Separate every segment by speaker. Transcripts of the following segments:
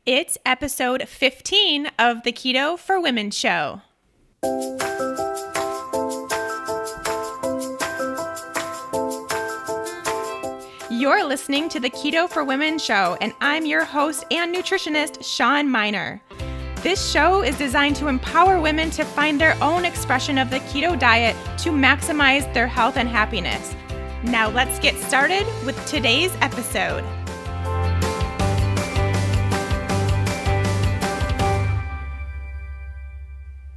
Speaker 1: It's episode 15 of the Keto for Women show. You're listening to the Keto for Women show, and I'm your host and nutritionist, Shawn Miner. This show is designed to empower women to find their own expression of the keto diet to maximize their health and happiness. Now let's get started with today's episode.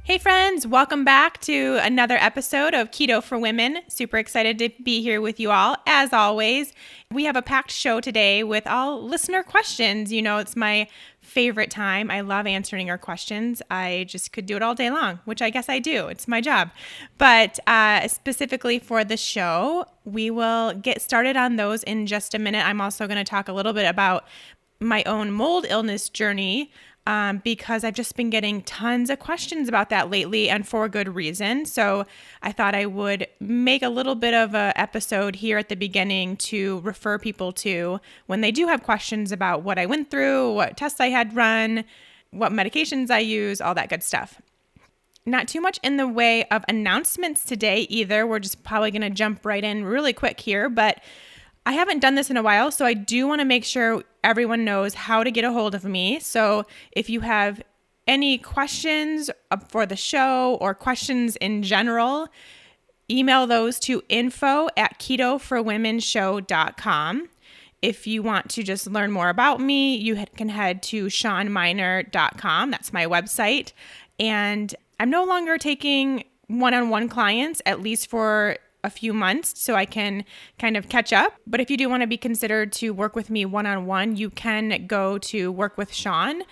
Speaker 1: Hey friends, welcome back to another episode of Keto for Women. Super excited to be here with you all. As always, we have a packed show today with all listener questions. You know, it's my favorite time. I love answering your questions. I just could do it all day long, which I guess I do. It's my job. But specifically for the show, we will get started on those in just a minute. I'm also going to talk a little bit about my own mold illness journey, because I've just been getting tons of questions about that lately, and for good reason. So I thought I would make a little bit of an episode here at the beginning to refer people to when they do have questions about what I went through, what tests I had run, what medications I use, all that good stuff. Not too much in the way of announcements today either. We're just probably going to jump right in really quick here, but I haven't done this in a while, so I do want to make sure everyone knows how to get a hold of me. So if you have any questions for the show or questions in general, email those to info@ketoforwomenshow.com. If you want to just learn more about me, you can head to shawnminer.com. That's my website. And I'm no longer taking one-on-one clients, at least for a few months, so I can kind of catch up. But if you do want to be considered to work with me one-on-one, you can go to Work with Shawn.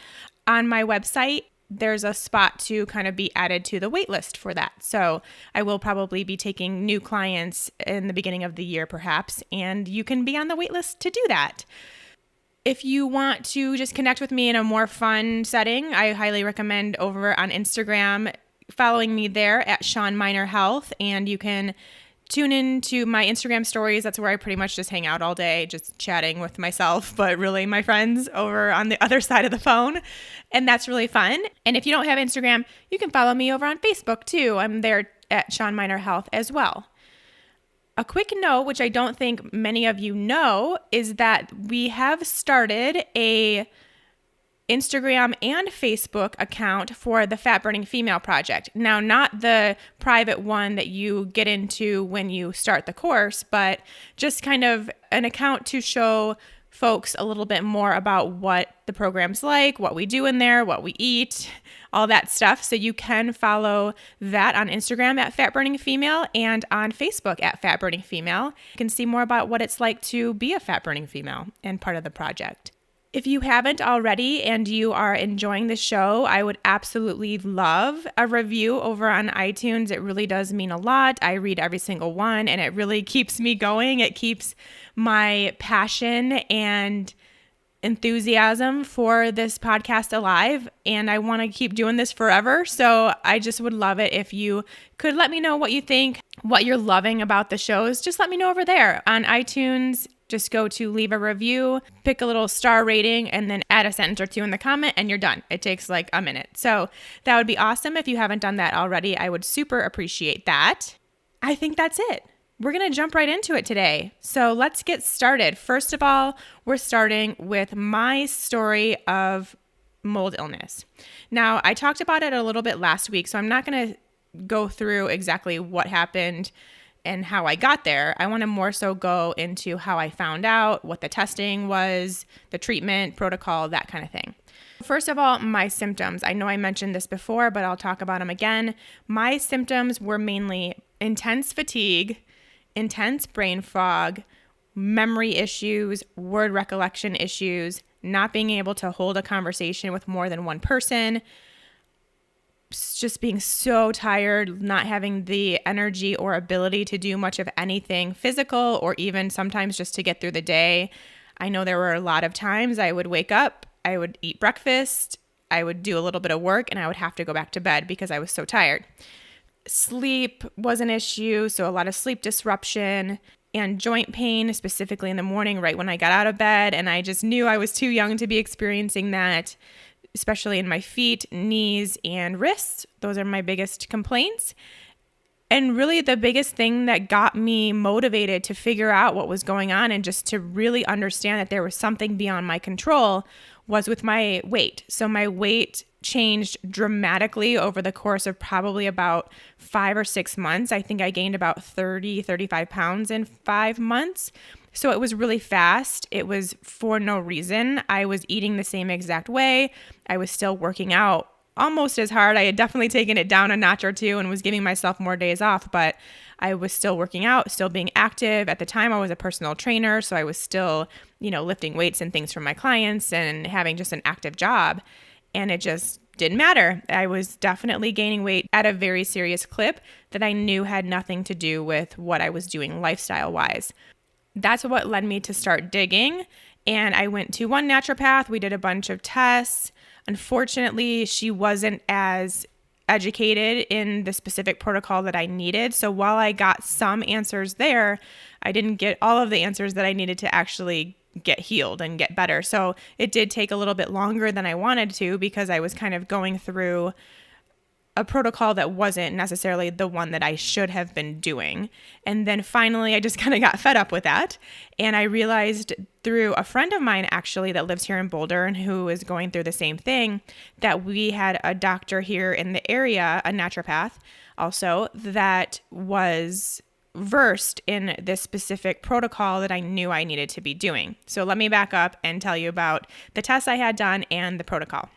Speaker 1: On my website, there's a spot to kind of be added to the wait list for that. So I will probably be taking new clients in the beginning of the year perhaps, and you can be on the wait list to do that. If you want to just connect with me in a more fun setting, I highly recommend over on Instagram following me there at Shawn Miner Health, and you can tune in to my Instagram stories. That's where I pretty much just hang out all day, just chatting with myself, but really my friends over on the other side of the phone. And that's really fun. And if you don't have Instagram, you can follow me over on Facebook too. I'm there at Shawn Miner Health as well. A quick note, which I don't think many of you know, is that we have started a Instagram and Facebook account for the Fat Burning Female Project. Now, not the private one that you get into when you start the course, but just kind of an account to show folks a little bit more about what the program's like, what we do in there, what we eat, all that stuff. So you can follow that on Instagram at Fat Burning Female and on Facebook at Fat Burning Female. You can see more about what it's like to be a fat burning female and part of the project. If you haven't already and you are enjoying the show, I would absolutely love a review over on iTunes. It really does mean a lot. I read every single one, and it really keeps me going. It keeps my passion and enthusiasm for this podcast alive, and I want to keep doing this forever. So I just would love it if you could let me know what you think, what you're loving about the shows. Just let me know over there on iTunes. Just go to leave a review, pick a little star rating, and then add a sentence or two in the comment, and you're done. It takes like a minute. So that would be awesome. If you haven't done that already, I would super appreciate that. I think that's it. We're going to jump right into it today. So let's get started. First of all, we're starting with my story of mold illness. Now, I talked about it a little bit last week, so I'm not going to go through exactly what happened and how I got there. I want to more so go into how I found out, what the testing was, the treatment, protocol, that kind of thing. First of all, my symptoms. I know I mentioned this before, but I'll talk about them again. My symptoms were mainly intense fatigue, intense brain fog, memory issues, word recollection issues, not being able to hold a conversation with more than one person, just being so tired, not having the energy or ability to do much of anything physical or even sometimes just to get through the day. I know there were a lot of times I would wake up, I would eat breakfast, I would do a little bit of work, and I would have to go back to bed because I was so tired. Sleep was an issue, so a lot of sleep disruption. and joint pain, specifically in the morning, right when I got out of bed. And I just knew I was too young to be experiencing that, especially in my feet, knees, and wrists. Those are my biggest complaints. And really the biggest thing that got me motivated to figure out what was going on and just to really understand that there was something beyond my control was with my weight. So my weight changed dramatically over the course of probably about 5 or 6 months. I think I gained about 35 pounds in 5 months. So it was really fast. It was for no reason. I was eating the same exact way. I was still working out almost as hard. I had definitely taken it down a notch or two and was giving myself more days off, but I was still working out, still being active. At the time, I was a personal trainer, so I was still, lifting weights and things for my clients and having just an active job. And it just didn't matter. I was definitely gaining weight at a very serious clip that I knew had nothing to do with what I was doing lifestyle-wise. That's what led me to start digging. And I went to one naturopath. We did a bunch of tests. Unfortunately, she wasn't as educated in the specific protocol that I needed. So while I got some answers there, I didn't get all of the answers that I needed to actually get healed and get better. So it did take a little bit longer than I wanted to because I was kind of going through a protocol that wasn't necessarily the one that I should have been doing. And then finally, I just kind of got fed up with that. And I realized through a friend of mine actually that lives here in Boulder and who is going through the same thing, that we had a doctor here in the area, a naturopath also, that was versed in this specific protocol that I knew I needed to be doing. So let me back up and tell you about the tests I had done and the protocol.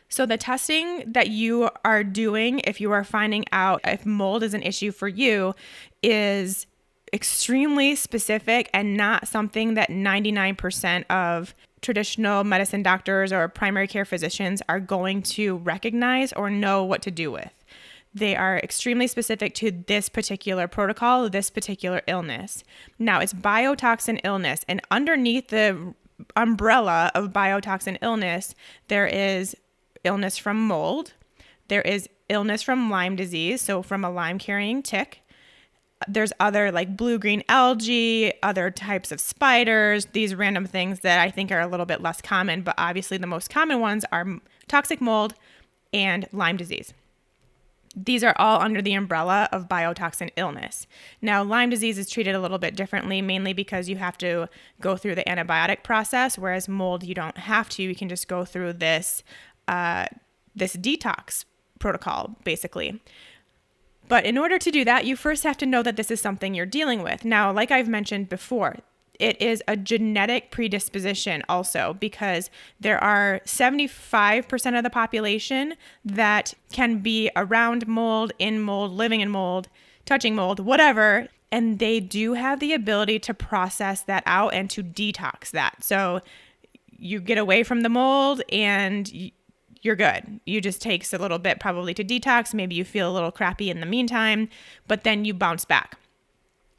Speaker 1: So the testing that you are doing, if you are finding out if mold is an issue for you, is extremely specific and not something that 99% of traditional medicine doctors or primary care physicians are going to recognize or know what to do with. They are extremely specific to this particular protocol, this particular illness. Now, it's biotoxin illness, and underneath the umbrella of biotoxin illness, there is illness from mold. There is illness from Lyme disease, so from a Lyme-carrying tick. There's other like blue-green algae, other types of spiders, these random things that I think are a little bit less common, but obviously the most common ones are toxic mold and Lyme disease. These are all under the umbrella of biotoxin illness. Now, Lyme disease is treated a little bit differently, mainly because you have to go through the antibiotic process, whereas mold, you don't have to. You can just go through this detox protocol, basically. But in order to do that, you first have to know that this is something you're dealing with. Now, like I've mentioned before, it is a genetic predisposition also, because there are 75% of the population that can be around mold, in mold, living in mold, touching mold, whatever, and they do have the ability to process that out and to detox that. So you get away from the mold and you're good. You just takes a little bit probably to detox. Maybe you feel a little crappy in the meantime, but then you bounce back.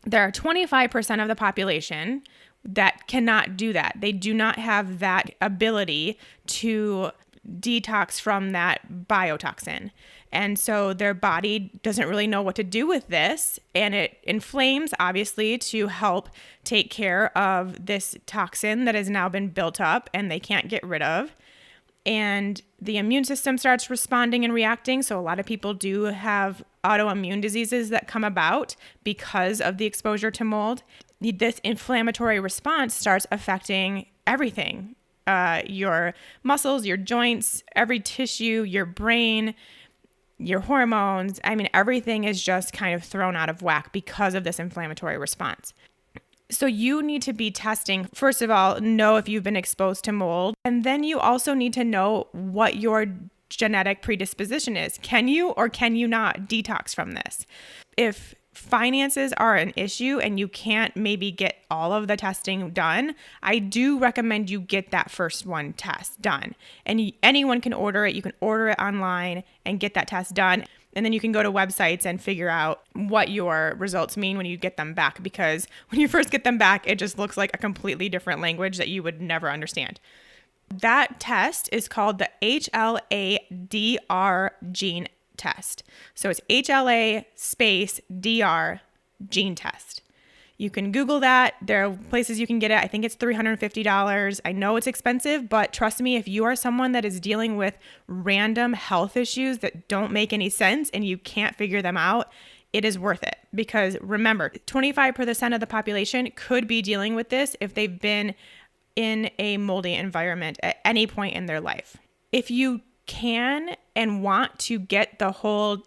Speaker 1: There are 25% of the population that cannot do that. They do not have that ability to detox from that biotoxin. And so their body doesn't really know what to do with this. And it inflames, obviously, to help take care of this toxin that has now been built up and they can't get rid of. And the immune system starts responding and reacting. So a lot of people do have autoimmune diseases that come about because of the exposure to mold. This inflammatory response starts affecting everything, your muscles, your joints, every tissue, your brain, your hormones. I mean, everything is just kind of thrown out of whack because of this inflammatory response. So you need to be testing, first of all, know if you've been exposed to mold. And then you also need to know what your genetic predisposition is. Can you or can you not detox from this? If finances are an issue and you can't maybe get all of the testing done, I do recommend you get that first one test done. And anyone can order it. You can order it online and get that test done. And then you can go to websites and figure out what your results mean when you get them back, because when you first get them back, it just looks like a completely different language that you would never understand. That test is called the HLA-DR gene test. So it's HLA space DR gene test. You can Google that. There are places you can get it. I think it's $350. I know it's expensive, but trust me, if you are someone that is dealing with random health issues that don't make any sense and you can't figure them out, it is worth it. Because remember, 25% of the population could be dealing with this if they've been in a moldy environment at any point in their life. If you can and want to get the whole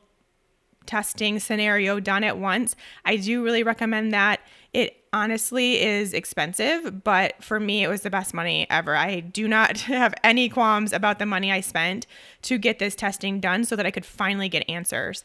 Speaker 1: testing scenario done at once, I do really recommend that. It honestly is expensive, but for me, it was the best money ever. I do not have any qualms about the money I spent to get this testing done so that I could finally get answers.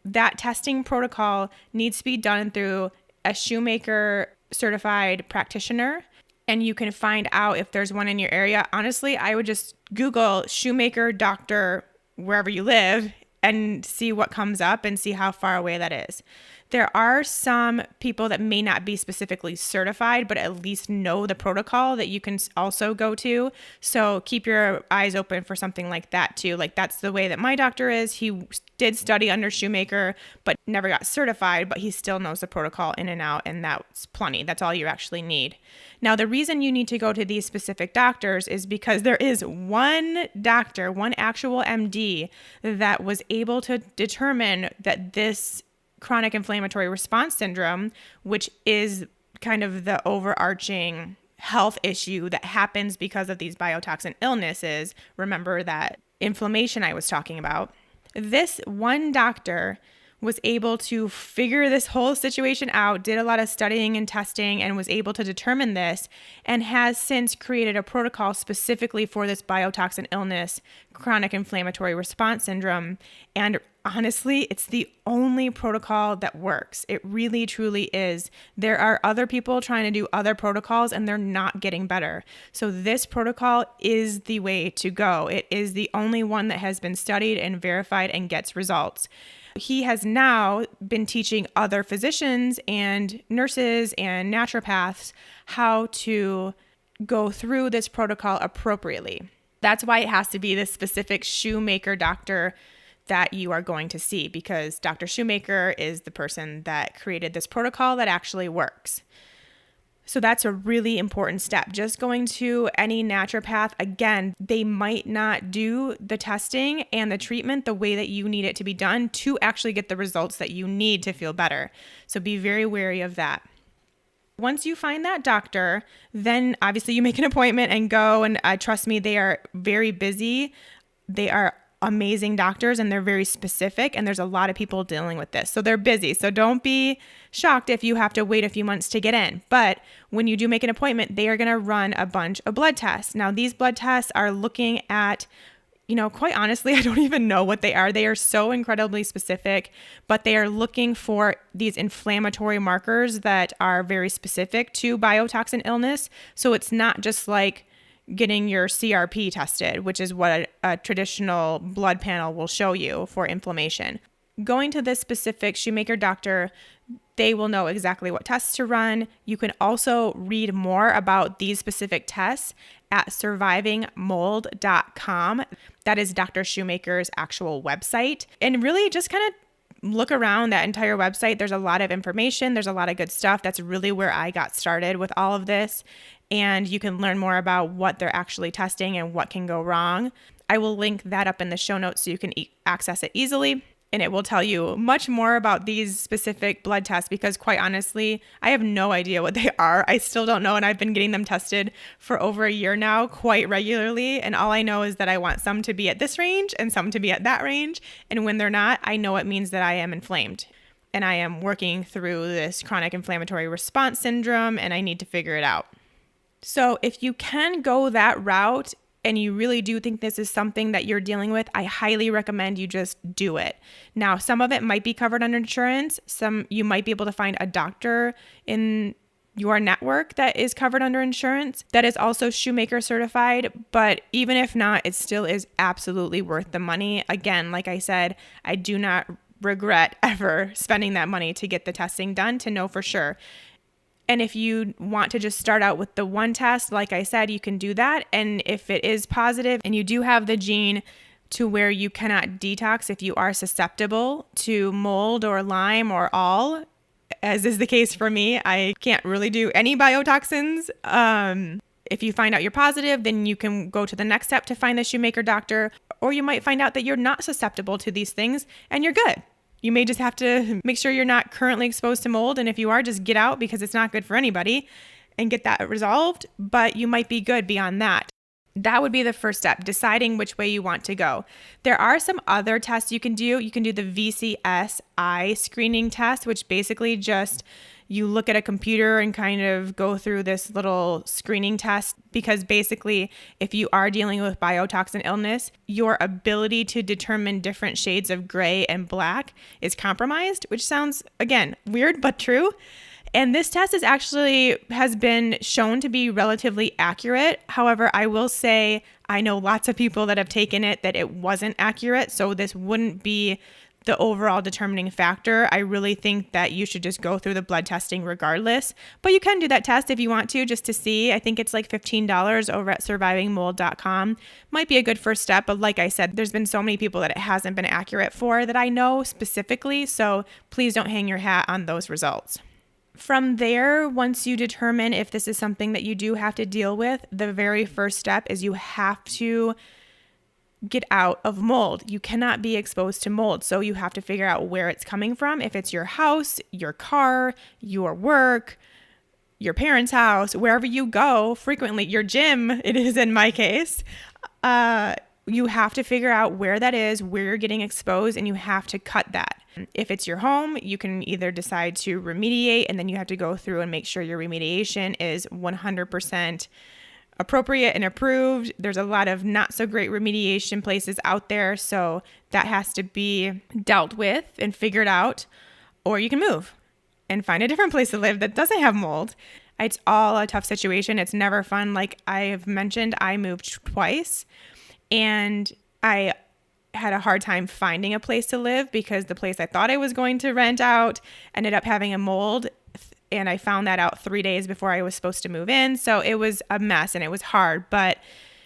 Speaker 1: That testing protocol needs to be done through a Shoemaker certified practitioner, and you can find out if there's one in your area. Honestly, I would just Google Shoemaker doctor wherever you live and see what comes up and see how far away that is. There are some people that may not be specifically certified, but at least know the protocol that you can also go to. So keep your eyes open for something like that too. Like that's the way that my doctor is. He did study under Shoemaker, but never got certified, but he still knows the protocol in and out, and that's plenty. That's all you actually need. Now, the reason you need to go to these specific doctors is because there is one doctor, one actual MD that was able to determine that this chronic inflammatory response syndrome, which is kind of the overarching health issue that happens because of these biotoxin illnesses. Remember that inflammation I was talking about. This one doctor was able to figure this whole situation out, did a lot of studying and testing, and was able to determine this, and has since created a protocol specifically for this biotoxin illness, chronic inflammatory response syndrome. And honestly, it's the only protocol that works. It really, truly is. There are other people trying to do other protocols and they're not getting better. So this protocol is the way to go. It is the only one that has been studied and verified and gets results. He has now been teaching other physicians and nurses and naturopaths how to go through this protocol appropriately. That's why it has to be this specific Shoemaker doctor that you are going to see, because Dr. Shoemaker is the person that created this protocol that actually works. So that's a really important step. Just going to any naturopath, again, they might not do the testing and the treatment the way that you need it to be done to actually get the results that you need to feel better. So be very wary of that. Once you find that doctor, then obviously you make an appointment and go, and trust me, they are very busy. They are amazing doctors and they're very specific, and there's a lot of people dealing with this. So they're busy. So don't be shocked if you have to wait a few months to get in. But when you do make an appointment, they are going to run a bunch of blood tests. Now, these blood tests are looking at, quite honestly, I don't even know what they are. They are so incredibly specific, but they are looking for these inflammatory markers that are very specific to biotoxin illness. So it's not just like getting your CRP tested, which is what a traditional blood panel will show you for inflammation. Going to this specific Shoemaker doctor, they will know exactly what tests to run. You can also read more about these specific tests at survivingmold.com. That is Dr. Shoemaker's actual website. And really just kind of look around that entire website. There's a lot of information. There's a lot of good stuff. That's really where I got started with all of this. And you can learn more about what they're actually testing and what can go wrong. I will link that up in the show notes so you can access it easily. And it will tell you much more about these specific blood tests because, quite honestly, I have no idea what they are. I still don't know, and I've been getting them tested for over a year now quite regularly. And all I know is that I want some to be at this range and some to be at that range. And when they're not, I know it means that I am inflamed. And I am working through this chronic inflammatory response syndrome, and I need to figure it out. So if you can go that route and you really do think this is something that you're dealing with, I highly recommend you just do it. Now, some of it might be covered under insurance. Some you might be able to find a doctor in your network that is covered under insurance that is also Shoemaker certified. But even if not, it still is absolutely worth the money. Again, like I said, I do not regret ever spending that money to get the testing done to know for sure. And if you want to just start out with the one test, like I said, you can do that. And if it is positive and you do have the gene to where you cannot detox, if you are susceptible to mold or Lyme or all, as is the case for me. I can't really do any biotoxins. If you find out you're positive, then you can go to the next step to find the shoemaker doctor, or you might find out that you're not susceptible to these things and you're good. You may just have to make sure you're not currently exposed to mold. And if you are, just get out because it's not good for anybody and get that resolved. But you might be good beyond that. That would be the first step, deciding which way you want to go. There are some other tests you can do. You can do the VCSI screening test, which basically just you look at a computer and kind of go through this little screening test, because basically if you are dealing with biotoxin illness, your ability to determine different shades of gray and black is compromised, which sounds, again, weird, but true. And this test has been shown to be relatively accurate. However, I will say I know lots of people that have taken it that it wasn't accurate. So this wouldn't be the overall determining factor. I really think that you should just go through the blood testing regardless. But you can do that test if you want to, just to see. I think it's like $15 over at survivingmold.com. Might be a good first step. But like I said, there's been so many people that it hasn't been accurate for that I know specifically. So please don't hang your hat on those results. From there, once you determine if this is something that you do have to deal with, the very first step is you have to get out of mold. You cannot be exposed to mold. So you have to figure out where it's coming from. If it's your house, your car, your work, your parents' house, wherever you go frequently, your gym, it is in my case, you have to figure out where that is, where you're getting exposed, and you have to cut that. If it's your home, you can either decide to remediate, and then you have to go through and make sure your remediation is 100% appropriate and approved. There's a lot of not so great remediation places out there, so that has to be dealt with and figured out, or you can move and find a different place to live that doesn't have mold. It's all a tough situation. It's never fun. Like I've mentioned, I moved twice, and I had a hard time finding a place to live because the place I thought I was going to rent out ended up having a mold. And I found that out 3 days before I was supposed to move in. So it was a mess and it was hard, but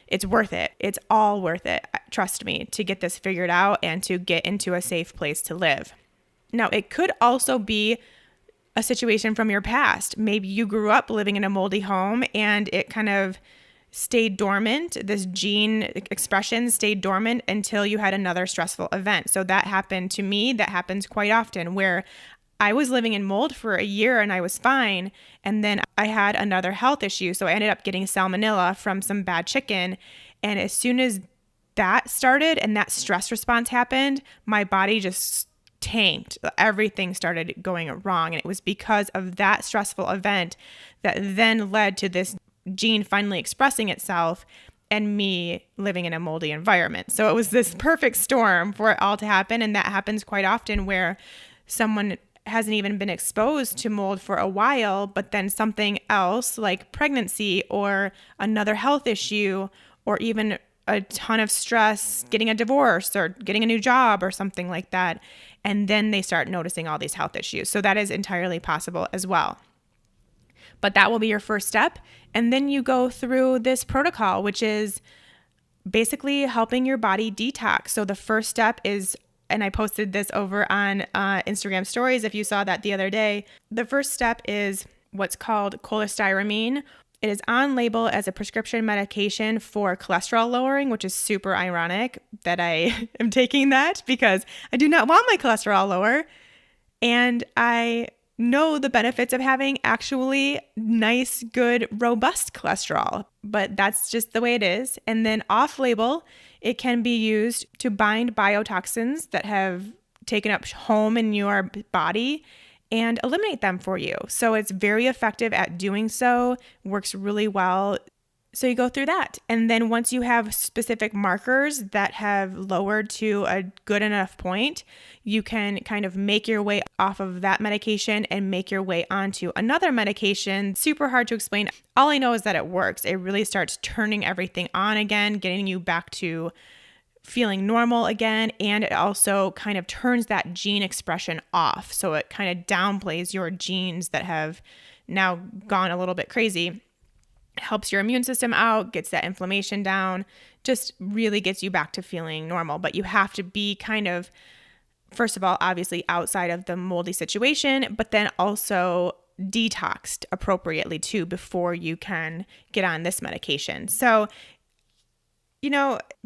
Speaker 1: it's worth it. It's all worth it. Trust me, to get this figured out and to get into a safe place to live. Now, it could also be a situation from your past. Maybe you grew up living in a moldy home and it kind of stayed dormant. This gene expression stayed dormant until you had another stressful event. So that happened to me. That happens quite often where I was living in mold for a year and I was fine. And then I had another health issue. So I ended up getting salmonella from some bad chicken. And as soon as that started and that stress response happened, my body just tanked. Everything started going wrong. And it was because of that stressful event that then led to this gene finally expressing itself and me living in a moldy environment. So it was this perfect storm for it all to happen. And that happens quite often where someone hasn't even been exposed to mold for a while, but then something else like pregnancy or another health issue or even a ton of stress, getting a divorce or getting a new job or something like that. And then they start noticing all these health issues. So that is entirely possible as well. But that will be your first step. And then you go through this protocol, which is basically helping your body detox. So the first step is, and I posted this over on Instagram stories if you saw that the other day. The first step is what's called cholestyramine. It is on label as a prescription medication for cholesterol lowering, which is super ironic that I am taking that because I do not want my cholesterol lower. And I know the benefits of having actually nice, good, robust cholesterol, but that's just the way it is. And then off label, it can be used to bind biotoxins that have taken up home in your body and eliminate them for you. So it's very effective at doing so, works really well. So you go through that. And then once you have specific markers that have lowered to a good enough point, you can kind of make your way off of that medication and make your way onto another medication. Super hard to explain. All I know is that it works. It really starts turning everything on again, getting you back to feeling normal again. And it also kind of turns that gene expression off. So it kind of downplays your genes that have now gone a little bit crazy. Helps your immune system out, gets that inflammation down, just really gets you back to feeling normal. But you have to be kind of first of all, obviously outside of the moldy situation, but then also detoxed appropriately too before you can get on this medication. So,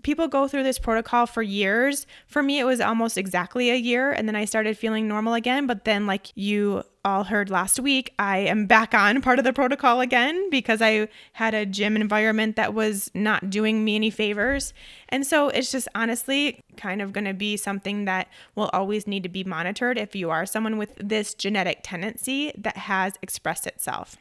Speaker 1: people go through this protocol for years. For me, it was almost exactly a year, and then I started feeling normal again. But then, like you all heard last week, I am back on part of the protocol again because I had a gym environment that was not doing me any favors. And so it's just honestly kind of going to be something that will always need to be monitored if you are someone with this genetic tendency that has expressed itself.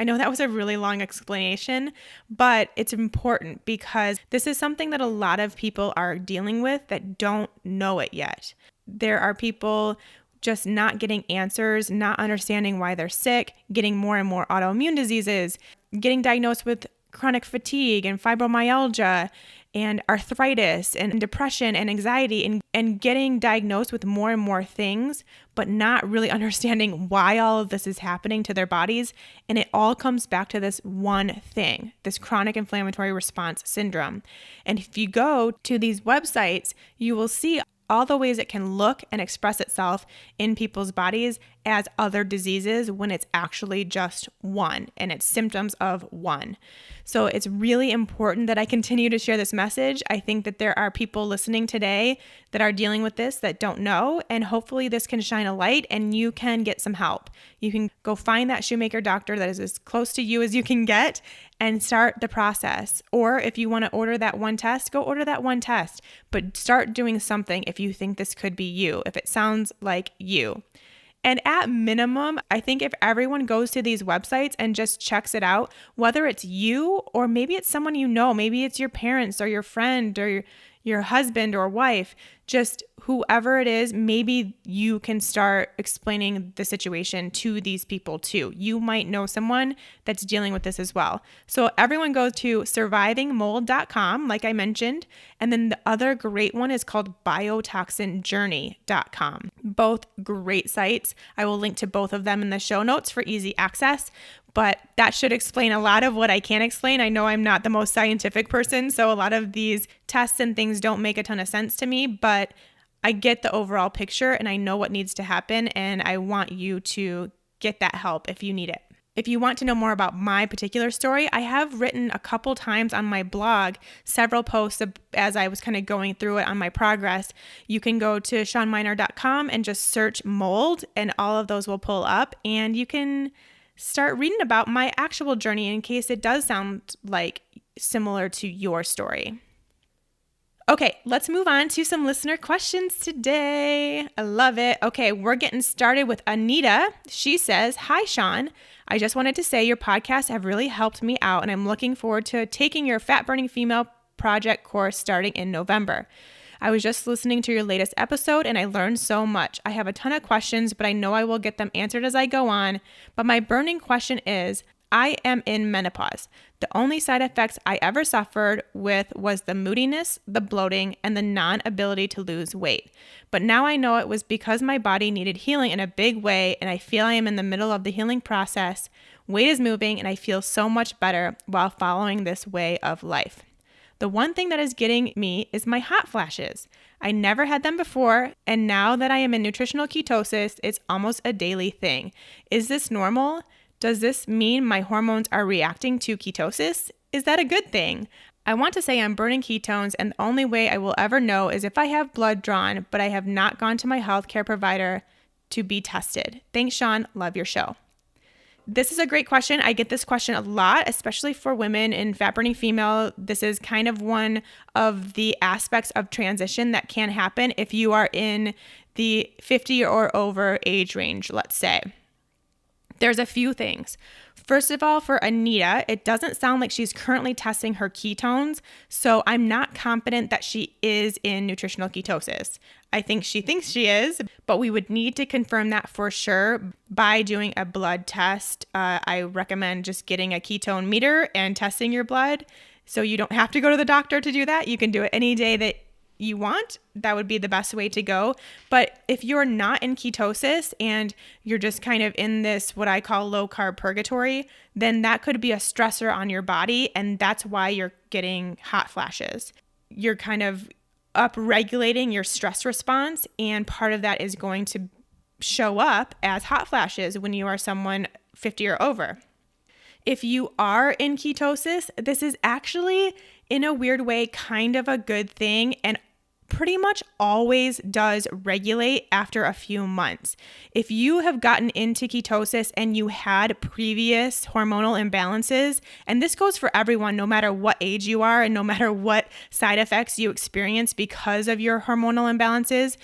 Speaker 1: I know that was a really long explanation, but it's important because this is something that a lot of people are dealing with that don't know it yet. There are people just not getting answers, not understanding why they're sick, getting more and more autoimmune diseases, getting diagnosed with chronic fatigue and fibromyalgia and arthritis and depression and anxiety and getting diagnosed with more and more things, but not really understanding why all of this is happening to their bodies. And it all comes back to this one thing, this chronic inflammatory response syndrome. And if you go to these websites, you will see all the ways it can look and express itself in people's bodies as other diseases when it's actually just one and it's symptoms of one. So it's really important that I continue to share this message. I think that there are people listening today that are dealing with this that don't know, and hopefully this can shine a light and you can get some help. You can go find that shoemaker doctor that is as close to you as you can get and start the process. Or if you want to order that one test, go order that one test, but start doing something if you think this could be you, if it sounds like you. And at minimum, I think if everyone goes to these websites and just checks it out, whether it's you or maybe it's someone you know, maybe it's your parents or your friend or your husband or wife, just whoever it is, maybe you can start explaining the situation to these people too. You might know someone that's dealing with this as well. So everyone goes to survivingmold.com, like I mentioned. And then the other great one is called biotoxinjourney.com. Both great sites. I will link to both of them in the show notes for easy access. But that should explain a lot of what I can't explain. I know I'm not the most scientific person, so a lot of these tests and things don't make a ton of sense to me, but I get the overall picture and I know what needs to happen, and I want you to get that help if you need it. If you want to know more about my particular story, I have written a couple times on my blog, several posts as I was kind of going through it on my progress. You can go to SeanMiner.com and just search mold, and all of those will pull up, and you can start reading about my actual journey in case it does sound like similar to your story. Okay, let's move on to some listener questions today. I love it. Okay, we're getting started with Anita. She says, "Hi, Sean. I just wanted to say your podcasts have really helped me out, and I'm looking forward to taking your Fat Burning Female Project course starting in November. I was just listening to your latest episode and I learned so much. I have a ton of questions, but I know I will get them answered as I go on. But my burning question is, I am in menopause. The only side effects I ever suffered with was the moodiness, the bloating, and the non-ability to lose weight. But now I know it was because my body needed healing in a big way, and I feel I am in the middle of the healing process. Weight is moving, and I feel so much better while following this way of life. The one thing that is getting me is my hot flashes. I never had them before, and now that I am in nutritional ketosis, it's almost a daily thing. Is this normal? Does this mean my hormones are reacting to ketosis? Is that a good thing? I want to say I'm burning ketones, and the only way I will ever know is if I have blood drawn, but I have not gone to my healthcare provider to be tested. Thanks, Sean. Love your show." This is a great question. I get this question a lot, especially for women in Fat Burning Female. This is kind of one of the aspects of transition that can happen if you are in the 50 or over age range, let's say. There's a few things. First of all, for Anita, it doesn't sound like she's currently testing her ketones, so I'm not confident that she is in nutritional ketosis. I think she thinks she is, but we would need to confirm that for sure by doing a blood test. I recommend just getting a ketone meter and testing your blood, so you don't have to go to the doctor to do that. You can do it any day that you want. That would be the best way to go. But if you're not in ketosis and you're just kind of in this, what I call low carb purgatory, then that could be a stressor on your body. And that's why you're getting hot flashes. You're kind of up-regulating your stress response, and part of that is going to show up as hot flashes when you are someone 50 or over. If you are in ketosis, this is actually, in a weird way, kind of a good thing and pretty much always does regulate after a few months. If you have gotten into ketosis and you had previous hormonal imbalances, and this goes for everyone, no matter what age you are and no matter what side effects you experience because of your hormonal imbalances,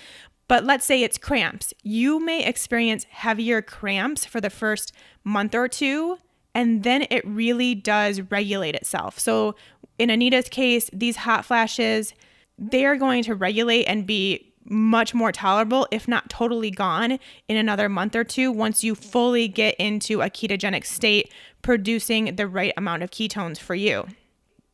Speaker 1: but let's say it's cramps. You may experience heavier cramps for the first month or two, and then it really does regulate itself. So in Anita's case, these hot flashes, they are going to regulate and be much more tolerable, if not totally gone, in another month or two once you fully get into a ketogenic state, producing the right amount of ketones for you.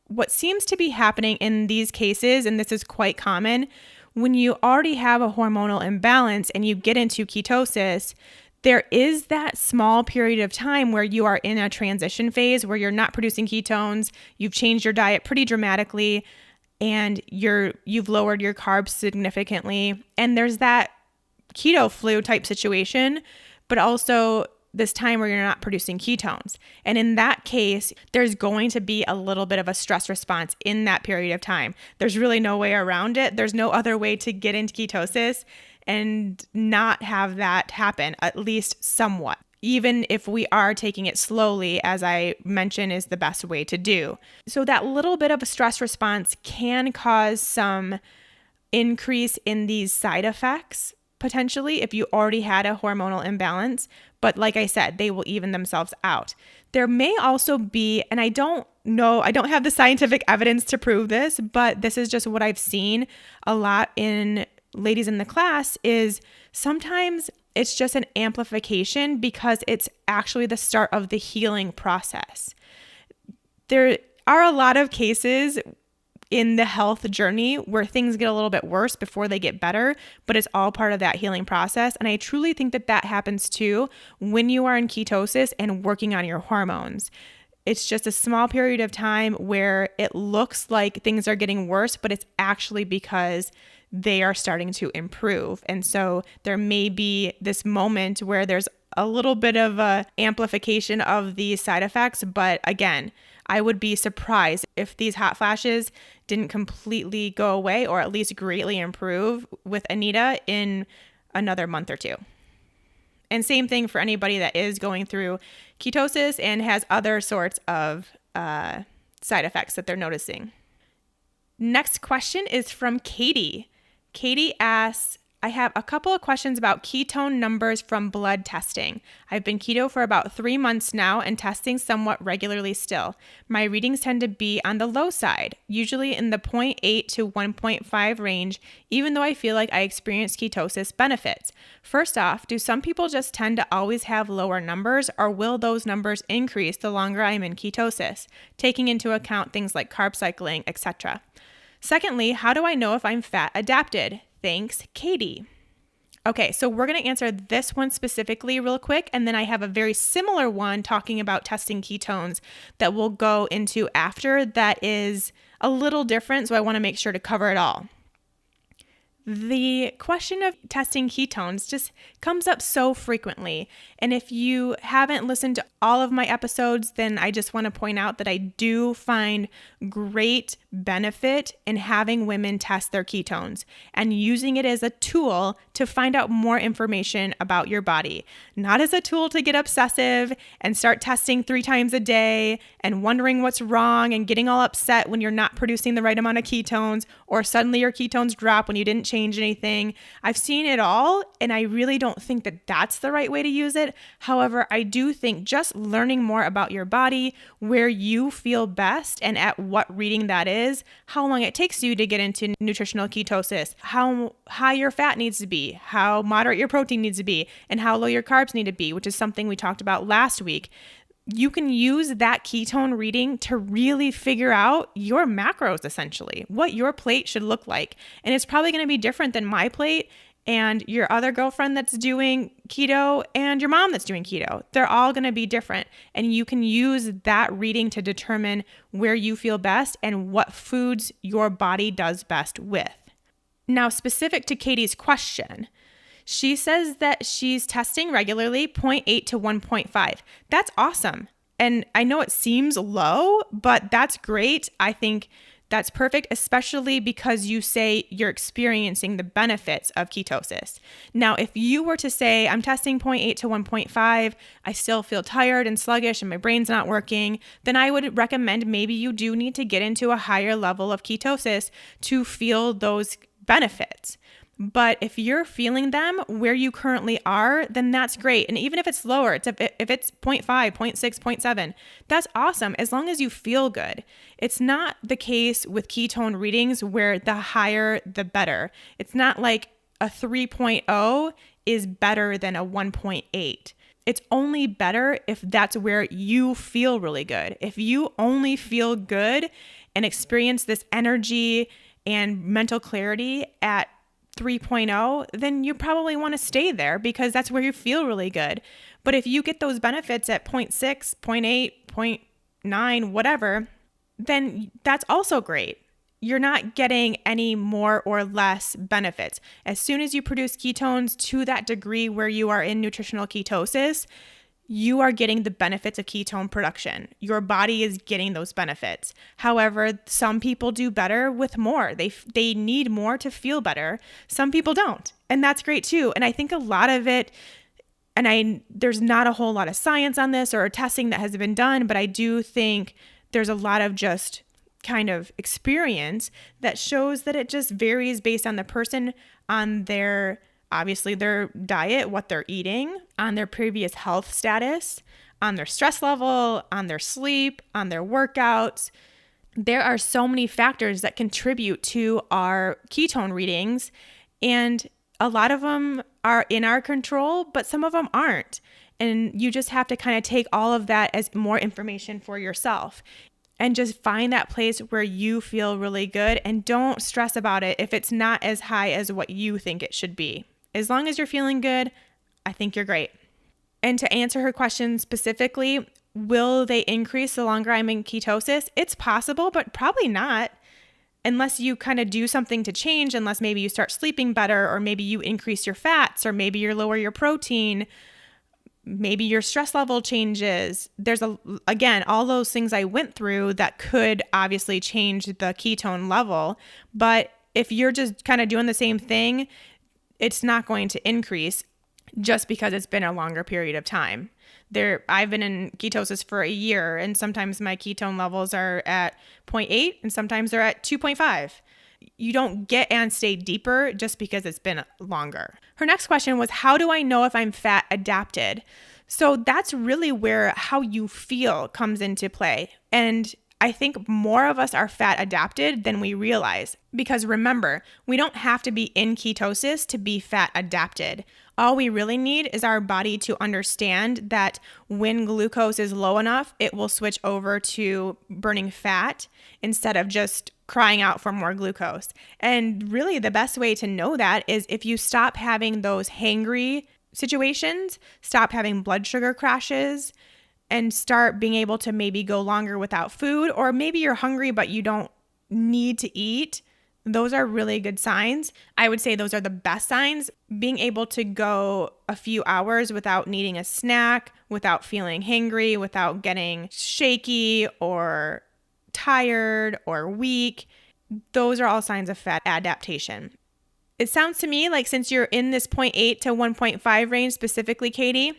Speaker 1: What seems to be happening in these cases, and this is quite common, when you already have a hormonal imbalance and you get into ketosis, there is that small period of time where you are in a transition phase where you're not producing ketones, you've changed your diet pretty dramatically, and you've lowered your carbs significantly. And there's that keto flu type situation, but also this time where you're not producing ketones. And in that case, there's going to be a little bit of a stress response in that period of time. There's really no way around it. There's no other way to get into ketosis and not have that happen, at least somewhat. Even if we are taking it slowly, as I mentioned, is the best way to do. So that little bit of a stress response can cause some increase in these side effects, potentially, if you already had a hormonal imbalance. But like I said, they will even themselves out. There may also be, and I don't know, I don't have the scientific evidence to prove this, but this is just what I've seen a lot in ladies in the class, is sometimes it's just an amplification because it's actually the start of the healing process. There are a lot of cases in the health journey where things get a little bit worse before they get better, but it's all part of that healing process. And I truly think that that happens too when you are in ketosis and working on your hormones. It's just a small period of time where it looks like things are getting worse, but it's actually because they are starting to improve. And so there may be this moment where there's a little bit of a amplification of these side effects. But again, I would be surprised if these hot flashes didn't completely go away or at least greatly improve with Anita in another month or two. And same thing for anybody that is going through ketosis and has other sorts of side effects that they're noticing. Next question is from Katie. Katie asks, I have a couple of questions about ketone numbers from blood testing. I've been keto for about 3 months now and testing somewhat regularly still. My readings tend to be on the low side, usually in the 0.8 to 1.5 range, even though I feel like I experience ketosis benefits. First off, do some people just tend to always have lower numbers, or will those numbers increase the longer I'm in ketosis, taking into account things like carb cycling, etc.? Secondly, how do I know if I'm fat adapted? Thanks, Katie. Okay, so we're going to answer this one specifically real quick, and then I have a very similar one talking about testing ketones that we'll go into after that is a little different, so I want to make sure to cover it all. The question of testing ketones just comes up so frequently. And if you haven't listened to all of my episodes, then I just want to point out that I do find great benefit in having women test their ketones and using it as a tool to find out more information about your body, not as a tool to get obsessive and start testing 3 times a day and wondering what's wrong and getting all upset when you're not producing the right amount of ketones, or suddenly your ketones drop when you didn't change anything. I've seen it all, and I really don't think that that's the right way to use it. However, I do think just learning more about your body, where you feel best and at what reading that is, how long it takes you to get into nutritional ketosis, how high your fat needs to be, how moderate your protein needs to be, and how low your carbs need to be, which is something we talked about last week. You can use that ketone reading to really figure out your macros, essentially, what your plate should look like. And it's probably going to be different than my plate and your other girlfriend that's doing keto and your mom that's doing keto. They're all going to be different. And you can use that reading to determine where you feel best and what foods your body does best with. Now, specific to Katie's question, she says that she's testing regularly 0.8 to 1.5. That's awesome. And I know it seems low, but that's great. I think that's perfect, especially because you say you're experiencing the benefits of ketosis. Now, if you were to say, I'm testing 0.8 to 1.5, I still feel tired and sluggish and my brain's not working, then I would recommend maybe you do need to get into a higher level of ketosis to feel those benefits. But if you're feeling them where you currently are, then that's great. And even if it's lower, if it's 0.5, 0.6, 0.7, that's awesome as long as you feel good. It's not the case with ketone readings where the higher, the better. It's not like a 3.0 is better than a 1.8. It's only better if that's where you feel really good. If you only feel good and experience this energy and mental clarity at 3.0, then you probably want to stay there because that's where you feel really good. But if you get those benefits at 0.6, 0.8, 0.9, whatever, then that's also great. You're not getting any more or less benefits. As soon as you produce ketones to that degree where you are in nutritional ketosis, you are getting the benefits of ketone production. Your body is getting those benefits. However, some people do better with more. They need more to feel better. Some people don't. And that's great too. And I think a lot of it, there's not a whole lot of science on this or testing that has been done, but I do think there's a lot of just kind of experience that shows that it just varies based on the person, on their diet, what they're eating, on their previous health status, on their stress level, on their sleep, on their workouts. There are so many factors that contribute to our ketone readings, and a lot of them are in our control, but some of them aren't. And you just have to kind of take all of that as more information for yourself and just find that place where you feel really good, and don't stress about it if it's not as high as what you think it should be. As long as you're feeling good, I think you're great. And to answer her question specifically, will they increase the longer I'm in ketosis? It's possible, but probably not, unless you kind of do something to change, unless maybe you start sleeping better, or maybe you increase your fats, or maybe you lower your protein, maybe your stress level changes. There's again, all those things I went through that could obviously change the ketone level. But if you're just kind of doing the same thing, it's not going to increase just because it's been a longer period of time. I've been in ketosis for a year, and sometimes my ketone levels are at 0.8 and sometimes they're at 2.5. You don't get and stay deeper just because it's been longer. Her next question was, how do I know if I'm fat adapted? So that's really where how you feel comes into play. And I think more of us are fat adapted than we realize, because remember, we don't have to be in ketosis to be fat adapted. All we really need is our body to understand that when glucose is low enough, it will switch over to burning fat instead of just crying out for more glucose. And really the best way to know that is if you stop having those hangry situations, stop having blood sugar crashes, and start being able to maybe go longer without food, or maybe you're hungry but you don't need to eat. Those are really good signs. I would say those are the best signs. Being able to go a few hours without needing a snack, without feeling hangry, without getting shaky or tired or weak. Those are all signs of fat adaptation. It sounds to me like since you're in this 0.8 to 1.5 range specifically, Katie,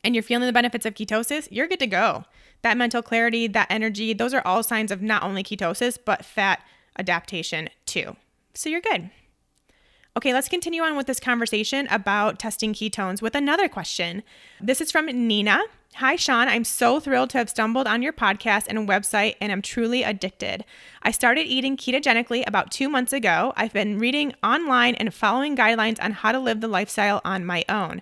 Speaker 1: and you're feeling the benefits of ketosis, you're good to go. That mental clarity, that energy, those are all signs of not only ketosis, but fat adaptation too. So you're good. Okay, let's continue on with this conversation about testing ketones with another question. This is from Nina. Hi, Sean. I'm so thrilled to have stumbled on your podcast and website, and I'm truly addicted. I started eating ketogenically about 2 months ago. I've been reading online and following guidelines on how to live the lifestyle on my own.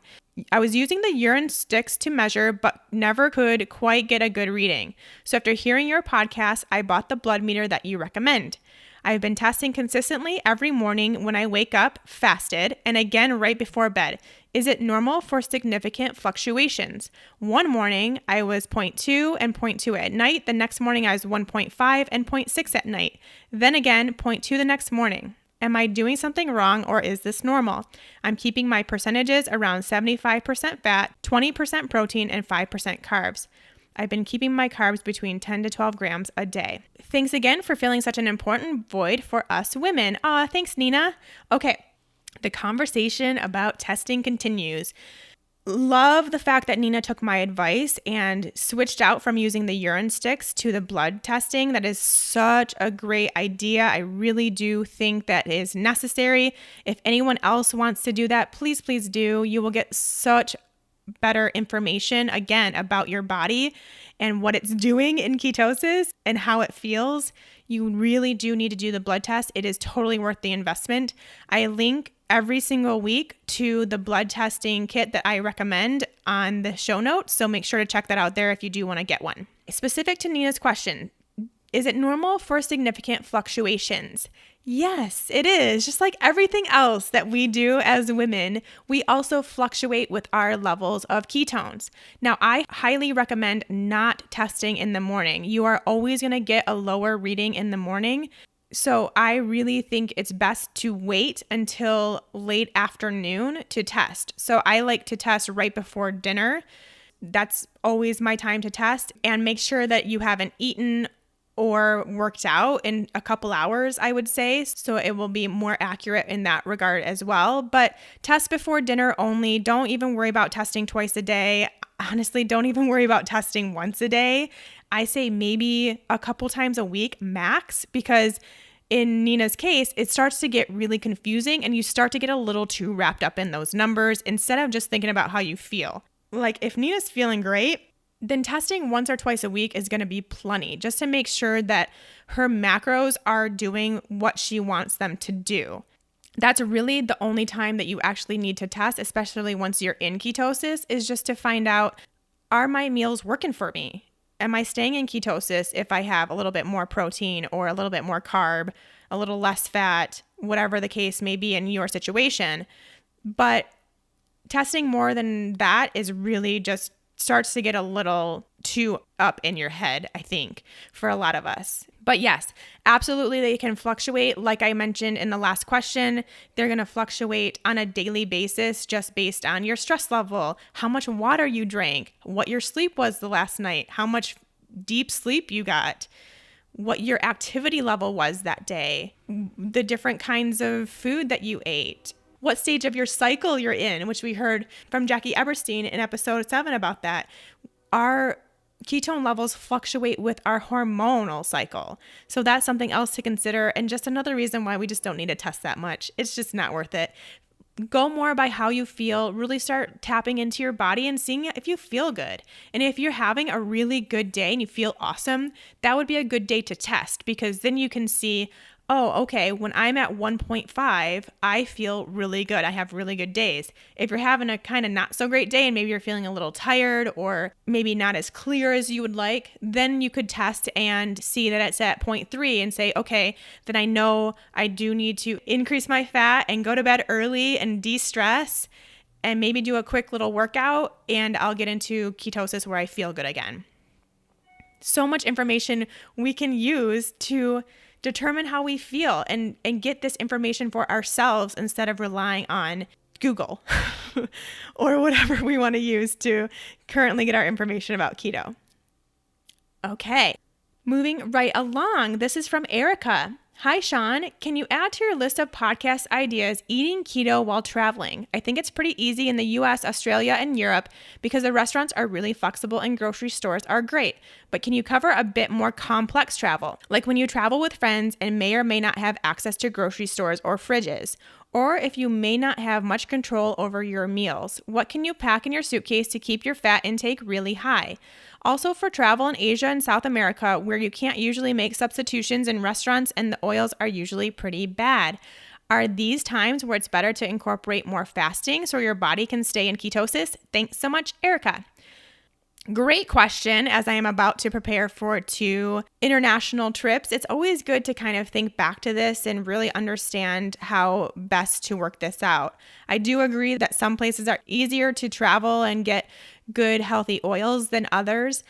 Speaker 1: I was using the urine sticks to measure, but never could quite get a good reading. So after hearing your podcast, I bought the blood meter that you recommend. I've been testing consistently every morning when I wake up, fasted, and again right before bed. Is it normal for significant fluctuations? One morning, I was 0.2 and 0.2 at night. The next morning, I was 1.5 and 0.6 at night. Then again, 0.2 the next morning. Am I doing something wrong or is this normal? I'm keeping my percentages around 75% fat, 20% protein, and 5% carbs. I've been keeping my carbs between 10 to 12 grams a day. Thanks again for filling such an important void for us women. Aw, thanks, Nina. Okay, the conversation about testing continues. Love the fact that Nina took my advice and switched out from using the urine sticks to the blood testing. That is such a great idea. I really do think that is necessary. If anyone else wants to do that, please, please do. You will get such better information, again, about your body and what it's doing in ketosis and how it feels. You really do need to do the blood test. It is totally worth the investment. I link every single week to the blood testing kit that I recommend on the show notes. So make sure to check that out there if you do want to get one. Specific to Nina's question, is it normal for significant fluctuations? Yes, it is. Just like everything else that we do as women, we also fluctuate with our levels of ketones. Now, I highly recommend not testing in the morning. You are always going to get a lower reading in the morning. So I really think it's best to wait until late afternoon to test. So I like to test right before dinner. That's always my time to test, and make sure that you haven't eaten or worked out in a couple hours, I would say. So it will be more accurate in that regard as well. But test before dinner only. Don't even worry about testing twice a day. Honestly, don't even worry about testing once a day. I say maybe a couple times a week max, because in Nina's case, it starts to get really confusing and you start to get a little too wrapped up in those numbers instead of just thinking about how you feel. Like if Nina's feeling great, then testing once or twice a week is going to be plenty, just to make sure that her macros are doing what she wants them to do. That's really the only time that you actually need to test, especially once you're in ketosis, is just to find out, are my meals working for me? Am I staying in ketosis if I have a little bit more protein or a little bit more carb, a little less fat, whatever the case may be in your situation? But testing more than that is really just starts to get a little too up in your head, I think, for a lot of us. But yes, absolutely, they can fluctuate. Like I mentioned in the last question, they're going to fluctuate on a daily basis just based on your stress level, how much water you drank, what your sleep was the last night, how much deep sleep you got, what your activity level was that day, the different kinds of food that you ate, what stage of your cycle you're in, which we heard from Jackie Eberstein in episode 7 about that. Our ketone levels fluctuate with our hormonal cycle. So that's something else to consider, and just another reason why we just don't need to test that much. It's just not worth it. Go more by how you feel. Really start tapping into your body and seeing if you feel good. And if you're having a really good day and you feel awesome, that would be a good day to test, because then you can see, oh, okay, when I'm at 1.5, I feel really good. I have really good days. If you're having a kind of not so great day and maybe you're feeling a little tired or maybe not as clear as you would like, then you could test and see that it's at 0.3 and say, okay, then I know I do need to increase my fat and go to bed early and de-stress and maybe do a quick little workout, and I'll get into ketosis where I feel good again. So much information we can use to determine how we feel and get this information for ourselves instead of relying on Google or whatever we want to use to currently get our information about keto. Okay, moving right along. This is from Erica. Hi, Sean. Can you add to your list of podcast ideas eating keto while traveling? I think it's pretty easy in the US, Australia, and Europe because the restaurants are really flexible and grocery stores are great. But can you cover a bit more complex travel, like when you travel with friends and may or may not have access to grocery stores or fridges? Or if you may not have much control over your meals, what can you pack in your suitcase to keep your fat intake really high? Also for travel in Asia and South America, where you can't usually make substitutions in restaurants and the oils are usually pretty bad. Are these times where it's better to incorporate more fasting so your body can stay in ketosis? Thanks so much, Erica. Great question. As I am about to prepare for 2 international trips, it's always good to kind of think back to this and really understand how best to work this out. I do agree that some places are easier to travel and get good, healthy oils than others.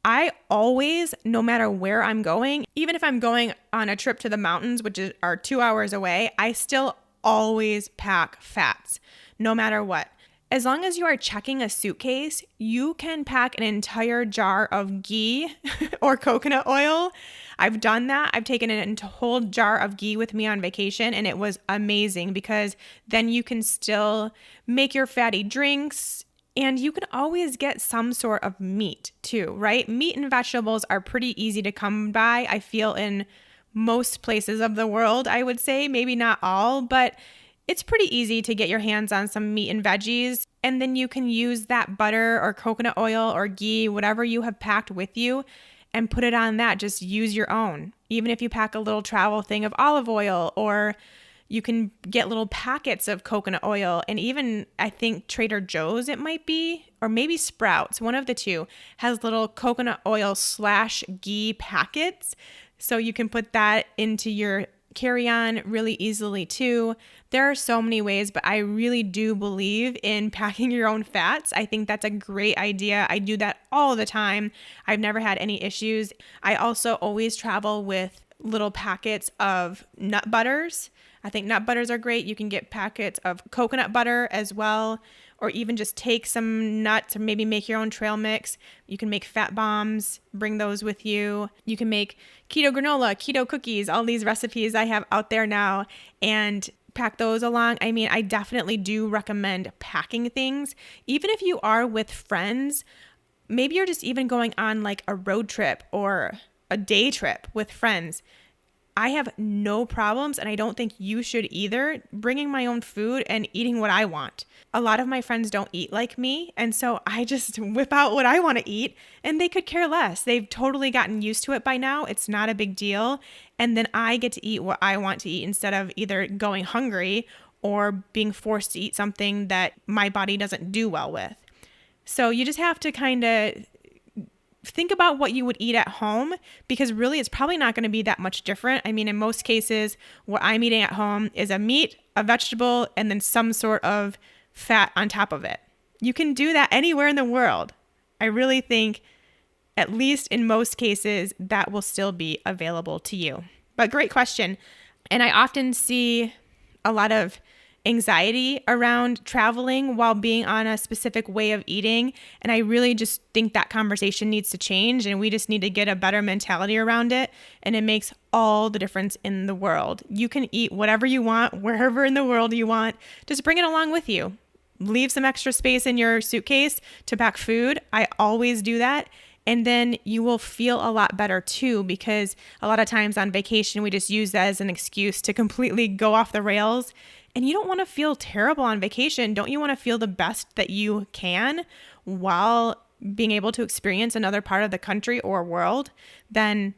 Speaker 1: I always, no matter where I'm going, even if I'm going on a trip to the mountains, which are 2 hours away, I still always pack fats, no matter what. As long as you are checking a suitcase, you can pack an entire jar of ghee or coconut oil. I've done that. I've taken a whole jar of ghee with me on vacation, and it was amazing because then you can still make your fatty drinks. And you can always get some sort of meat too, right? Meat and vegetables are pretty easy to come by, I feel, in most places of the world, I would say. Maybe not all, but it's pretty easy to get your hands on some meat and veggies. And then you can use that butter or coconut oil or ghee, whatever you have packed with you, and put it on that. Just use your own. Even if you pack a little travel thing of olive oil, or you can get little packets of coconut oil, and even I think Trader Joe's it might be, or maybe Sprouts, one of the two, has little coconut oil / ghee packets. So you can put that into your carry-on really easily too. There are so many ways, but I really do believe in packing your own fats. I think that's a great idea. I do that all the time. I've never had any issues. I also always travel with little packets of nut butters. I think nut butters are great. You can get packets of coconut butter as well, or even just take some nuts or maybe make your own trail mix. You can make fat bombs, bring those with you. You can make keto granola, keto cookies, all these recipes I have out there now, and pack those along. I mean, I definitely do recommend packing things. Even if you are with friends, maybe you're just even going on like a road trip or a day trip with friends. I have no problems, and I don't think you should either, bringing my own food and eating what I want. A lot of my friends don't eat like me, and so I just whip out what I want to eat, and they could care less. They've totally gotten used to it by now. It's not a big deal. And then I get to eat what I want to eat instead of either going hungry or being forced to eat something that my body doesn't do well with. So you just have to kind of think about what you would eat at home, because really it's probably not going to be that much different. I mean, in most cases, what I'm eating at home is a meat, a vegetable, and then some sort of fat on top of it. You can do that anywhere in the world. I really think, at least in most cases, that will still be available to you. But great question. And I often see a lot of anxiety around traveling while being on a specific way of eating. And I really just think that conversation needs to change, and we just need to get a better mentality around it. And it makes all the difference in the world. You can eat whatever you want, wherever in the world you want. Just bring it along with you. Leave some extra space in your suitcase to pack food. I always do that. And then you will feel a lot better too, because a lot of times on vacation, we just use that as an excuse to completely go off the rails. And you don't want to feel terrible on vacation. Don't you want to feel the best that you can while being able to experience another part of the country or world? Then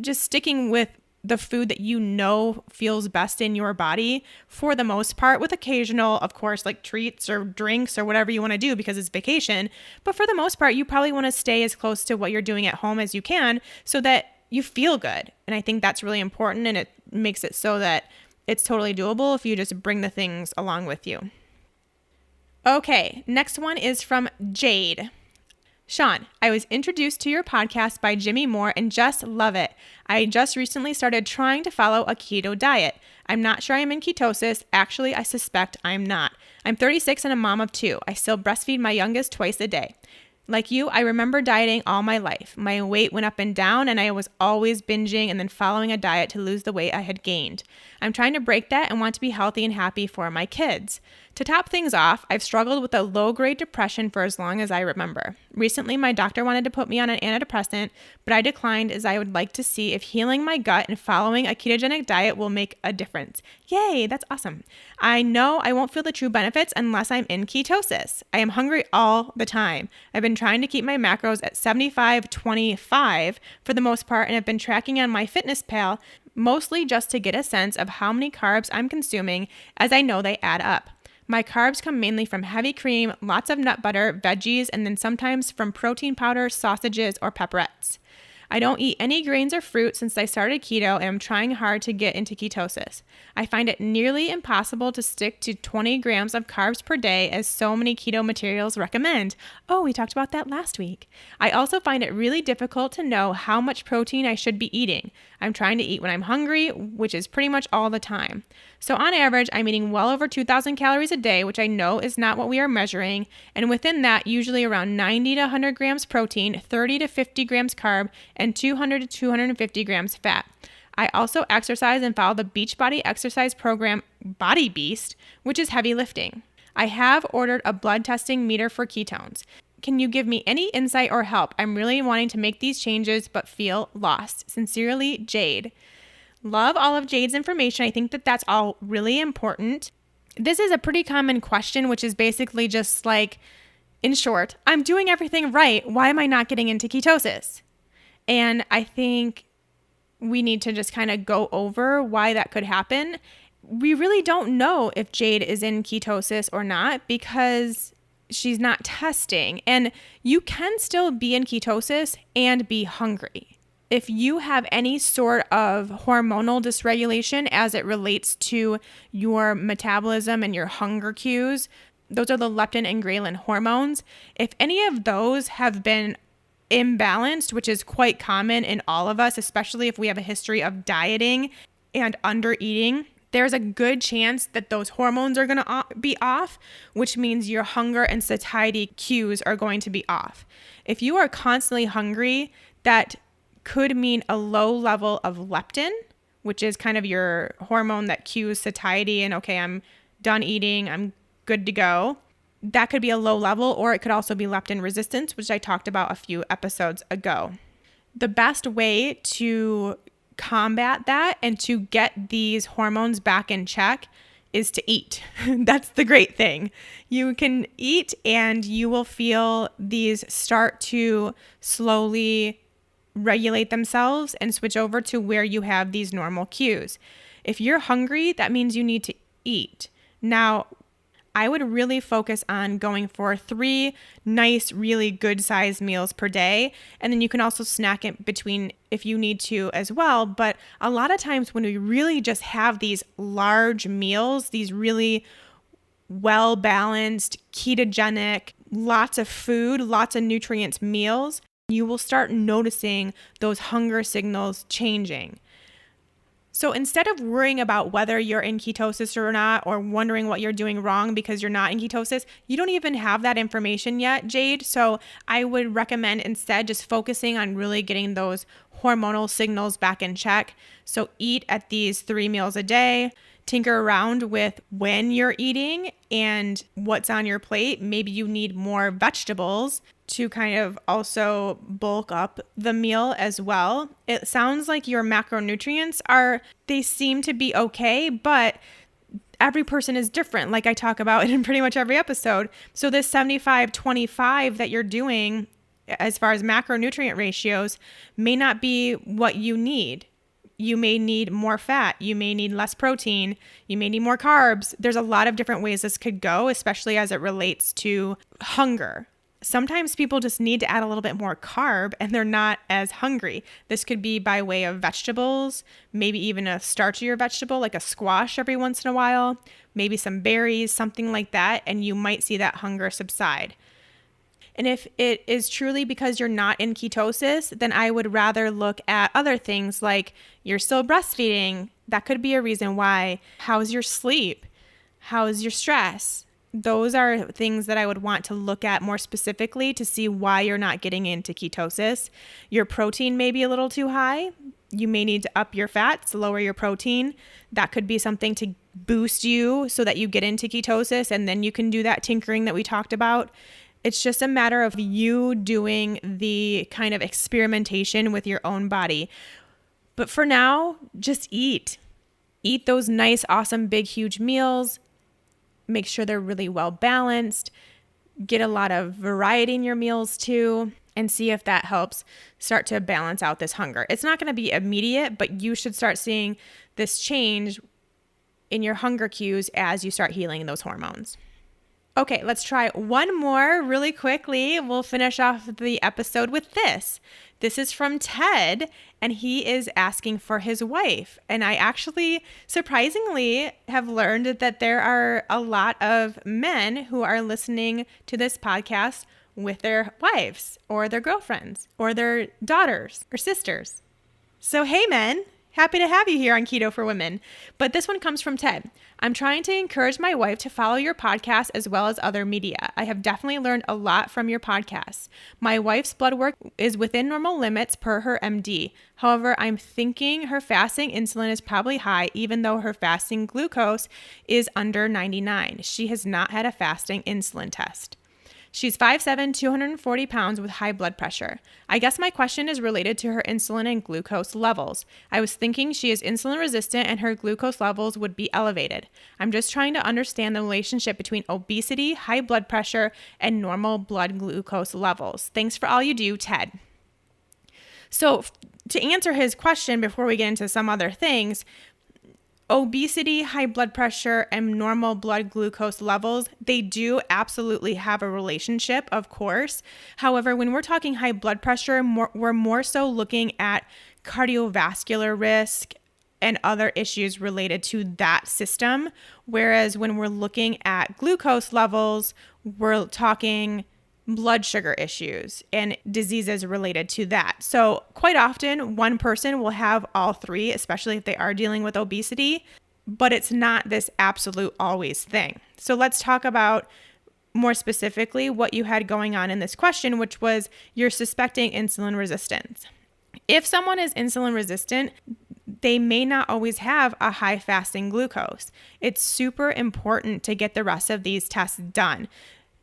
Speaker 1: just sticking with the food that you know feels best in your body for the most part, with occasional, of course, like treats or drinks or whatever you want to do because it's vacation. But for the most part, you probably want to stay as close to what you're doing at home as you can so that you feel good. And I think that's really important, and it makes it so that it's totally doable if you just bring the things along with you. Okay, next one is from Jade. Sean, I was introduced to your podcast by Jimmy Moore and just love it. I just recently started trying to follow a keto diet. I'm not sure I'm in ketosis. Actually, I suspect I'm not. I'm 36 and a mom of 2. I still breastfeed my youngest twice a day. Like you, I remember dieting all my life. My weight went up and down, and I was always binging and then following a diet to lose the weight I had gained. I'm trying to break that and want to be healthy and happy for my kids. To top things off, I've struggled with a low-grade depression for as long as I remember. Recently, my doctor wanted to put me on an antidepressant, but I declined as I would like to see if healing my gut and following a ketogenic diet will make a difference. Yay, that's awesome. I know I won't feel the true benefits unless I'm in ketosis. I am hungry all the time. I've been trying to keep my macros at 75-25 for the most part, and have been tracking on MyFitnessPal, mostly just to get a sense of how many carbs I'm consuming, as I know they add up. My carbs come mainly from heavy cream, lots of nut butter, veggies, and then sometimes from protein powder, sausages, or pepperettes. I don't eat any grains or fruit since I started keto and I'm trying hard to get into ketosis. I find it nearly impossible to stick to 20 grams of carbs per day as so many keto materials recommend. Oh, we talked about that last week. I also find it really difficult to know how much protein I should be eating. I'm trying to eat when I'm hungry, which is pretty much all the time. So on average, I'm eating well over 2,000 calories a day, which I know is not what we are measuring. And within that, usually around 90 to 100 grams protein, 30 to 50 grams carb, and 200 to 250 grams fat. I also exercise and follow the Beachbody exercise program Body Beast, which is heavy lifting. I have ordered a blood testing meter for ketones. Can you give me any insight or help? I'm really wanting to make these changes but feel lost. Sincerely, Jade. Love all of Jade's information. I think that that's all really important. This is a pretty common question, which is basically just like, in short, I'm doing everything right. Why am I not getting into ketosis? And I think we need to just kind of go over why that could happen. We really don't know if Jade is in ketosis or not because she's not testing. And you can still be in ketosis and be hungry. If you have any sort of hormonal dysregulation as it relates to your metabolism and your hunger cues, those are the leptin and ghrelin hormones. If any of those have been imbalanced, which is quite common in all of us, especially if we have a history of dieting and under eating, there's a good chance that those hormones are going to be off, which means your hunger and satiety cues are going to be off. If you are constantly hungry, that could mean a low level of leptin, which is kind of your hormone that cues satiety and, okay, I'm done eating, I'm good to go. That could be a low level, or it could also be leptin resistance, which I talked about a few episodes ago. The best way to combat that and to get these hormones back in check is to eat. That's the great thing. You can eat and you will feel these start to slowly regulate themselves and switch over to where you have these normal cues. If you're hungry, that means you need to eat. Now, I would really focus on going for 3 nice, really good sized meals per day. And then you can also snack it between if you need to as well. But a lot of times when we really just have these large meals, these really well-balanced, ketogenic, lots of food, lots of nutrients meals, you will start noticing those hunger signals changing. So instead of worrying about whether you're in ketosis or not, or wondering what you're doing wrong because you're not in ketosis, you don't even have that information yet, Jade. So I would recommend instead just focusing on really getting those hormonal signals back in check. So eat at these 3 meals a day. Tinker around with when you're eating and what's on your plate. Maybe you need more vegetables to kind of also bulk up the meal as well. It sounds like your macronutrients they seem to be okay, but every person is different, like I talk about in pretty much every episode. So this 75-25 that you're doing as far as macronutrient ratios may not be what you need. You may need more fat. You may need less protein. You may need more carbs. There's a lot of different ways this could go, especially as it relates to hunger. Sometimes people just need to add a little bit more carb and they're not as hungry. This could be by way of vegetables, maybe even a starchier vegetable like a squash every once in a while, maybe some berries, something like that, and you might see that hunger subside. And if it is truly because you're not in ketosis, then I would rather look at other things like you're still breastfeeding. That could be a reason why. How's your sleep? How's your stress? Those are things that I would want to look at more specifically to see why you're not getting into ketosis. Your protein may be a little too high. You may need to up your fats, lower your protein. That could be something to boost you so that you get into ketosis, and then you can do that tinkering that we talked about. It's just a matter of you doing the kind of experimentation with your own body. But for now, just eat. Eat those nice, awesome, big, huge meals. Make sure they're really well balanced. Get a lot of variety in your meals too, and see if that helps start to balance out this hunger. It's not going to be immediate, but you should start seeing this change in your hunger cues as you start healing those hormones. Okay, let's try one more really quickly. We'll finish off the episode with this. This is from Ted, and he is asking for his wife. And I actually, surprisingly, have learned that there are a lot of men who are listening to this podcast with their wives or their girlfriends or their daughters or sisters. So, hey, men. Happy to have you here on Keto for Women. But this one comes from Ted. I'm trying to encourage my wife to follow your podcast as well as other media. I have definitely learned a lot from your podcast. My wife's blood work is within normal limits per her MD. However, I'm thinking her fasting insulin is probably high, even though her fasting glucose is under 99. She has not had a fasting insulin test. She's 5'7", 240 pounds with high blood pressure. I guess my question is related to her insulin and glucose levels. I was thinking she is insulin resistant and her glucose levels would be elevated. I'm just trying to understand the relationship between obesity, high blood pressure, and normal blood glucose levels. Thanks for all you do, Ted. So to answer his question before we get into some other things, obesity, high blood pressure, and normal blood glucose levels, they do absolutely have a relationship, of course. However, when we're talking high blood pressure, we're more so looking at cardiovascular risk and other issues related to that system. Whereas when we're looking at glucose levels, we're talking blood sugar issues and diseases related to that. So quite often one person will have all three, especially if they are dealing with obesity, but it's not this absolute always thing. So let's talk about more specifically what you had going on in this question, which was you're suspecting insulin resistance. If someone is insulin resistant, they may not always have a high fasting glucose. It's super important to get the rest of these tests done.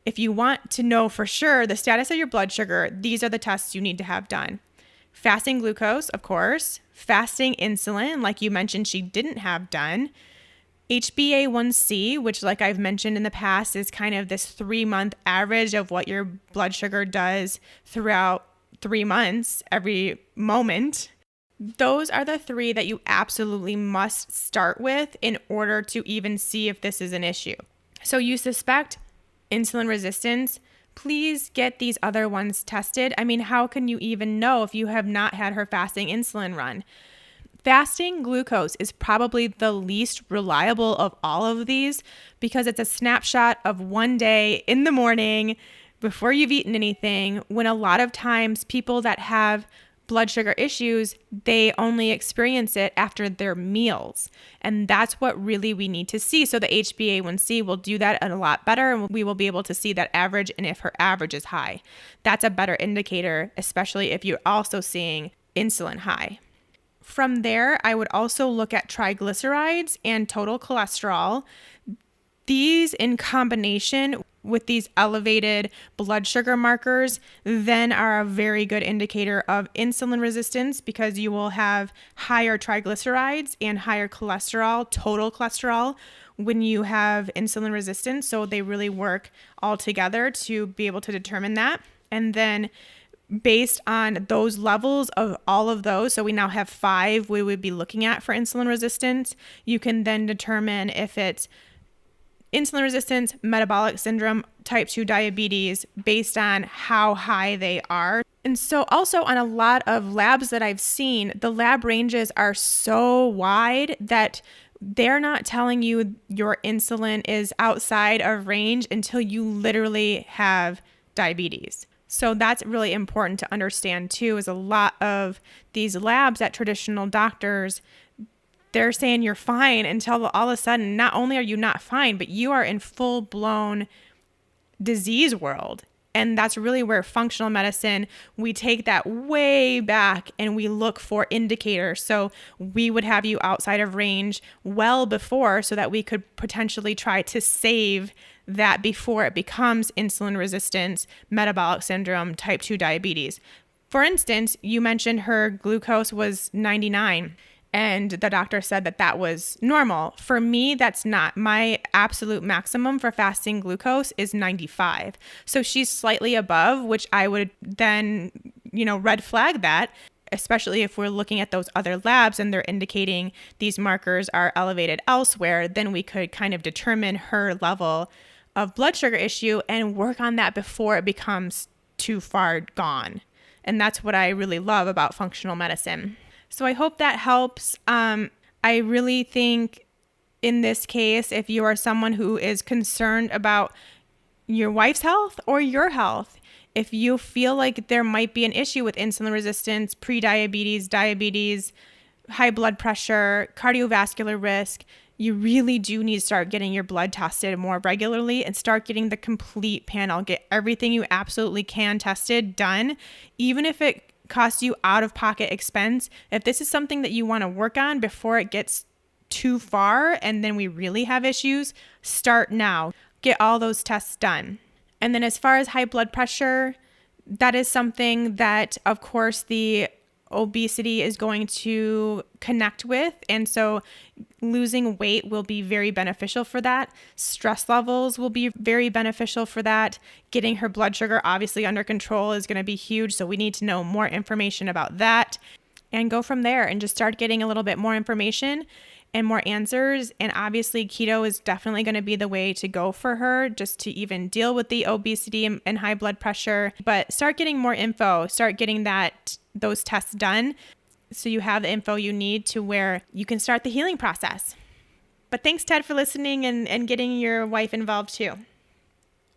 Speaker 1: If you want to know for sure the status of your blood sugar, these are the tests you need to have done. Fasting glucose, of course. Fasting insulin, like you mentioned, she didn't have done. HbA1c, which like I've mentioned in the past, is kind of this 3-month average of what your blood sugar does throughout 3 months, every moment. Those are the 3 that you absolutely must start with in order to even see if this is an issue. So you suspect insulin resistance, please get these other ones tested. I mean, how can you even know if you have not had her fasting insulin run? Fasting glucose is probably the least reliable of all of these because it's a snapshot of one day in the morning before you've eaten anything, when a lot of times people that have blood sugar issues, they only experience it after their meals. And that's what really we need to see. So the HbA1c will do that a lot better, and we will be able to see that average. And if her average is high, that's a better indicator, especially if you're also seeing insulin high. From there, I would also look at triglycerides and total cholesterol. These in combination with these elevated blood sugar markers then are a very good indicator of insulin resistance because you will have higher triglycerides and higher cholesterol, total cholesterol, when you have insulin resistance. So they really work all together to be able to determine that. And then based on those levels of all of those, so we now have 5 we would be looking at for insulin resistance, you can then determine if it's insulin resistance, metabolic syndrome, type 2 diabetes, based on how high they are. And so also on a lot of labs that I've seen, the lab ranges are so wide that they're not telling you your insulin is outside of range until you literally have diabetes. So that's really important to understand too, is a lot of these labs at traditional doctors, they're saying you're fine until all of a sudden, not only are you not fine, but you are in full-blown disease world. And that's really where functional medicine, we take that way back and we look for indicators. So we would have you outside of range well before so that we could potentially try to save that before it becomes insulin resistance, metabolic syndrome, type 2 diabetes. For instance, you mentioned her glucose was 99. And the doctor said that that was normal. For me, that's not. My absolute maximum for fasting glucose is 95. So she's slightly above, which I would then, red flag that, especially if we're looking at those other labs and they're indicating these markers are elevated elsewhere, then we could kind of determine her level of blood sugar issue and work on that before it becomes too far gone. And that's what I really love about functional medicine. So I hope that helps. I really think in this case, if you are someone who is concerned about your wife's health or your health, if you feel like there might be an issue with insulin resistance, prediabetes, diabetes, high blood pressure, cardiovascular risk, you really do need to start getting your blood tested more regularly and start getting the complete panel. Get everything you absolutely can tested done, even if it costs you out-of-pocket expense. If this is something that you want to work on before it gets too far and then we really have issues, start now. Get all those tests done. And then as far as high blood pressure, that is something that, of course, the obesity is going to connect with. And so losing weight will be very beneficial for that. Stress levels will be very beneficial for that. Getting her blood sugar obviously under control is going to be huge. So we need to know more information about that and go from there and just start getting a little bit more information and more answers. And obviously keto is definitely going to be the way to go for her, just to even deal with the obesity and high blood pressure. But start getting more info, start getting those tests done so you have the info you need to where you can start the healing process. But thanks, Ted, for listening and getting your wife involved too.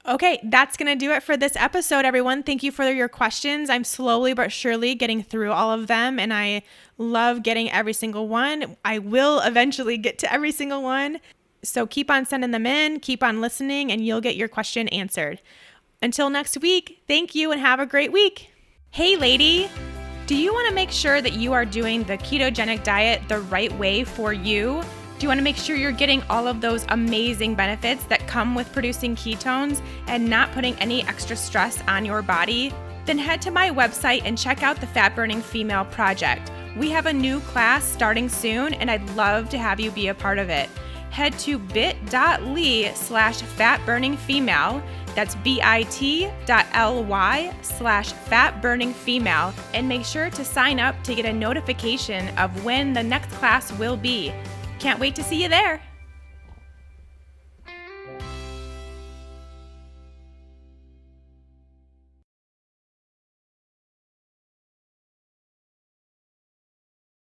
Speaker 1: Okay, that's going to do it for this episode, everyone. Thank you for your questions. I'm slowly but surely getting through all of them, and I love getting every single one. I will eventually get to every single one. So keep on sending them in, keep on listening, and you'll get your question answered. Until next week, thank you and have a great week. Hey, lady, do you want to make sure that you are doing the ketogenic diet the right way for you? Do you want to make sure you're getting all of those amazing benefits that come with producing ketones and not putting any extra stress on your body? Then head to my website and check out the Fat Burning Female Project. We have a new class starting soon, and I'd love to have you be a part of it. Head to bit.ly/fatburningfemale. That's bit.ly/fatburningfemale, and make sure to sign up to get a notification of when the next class will be. Can't wait to see you there.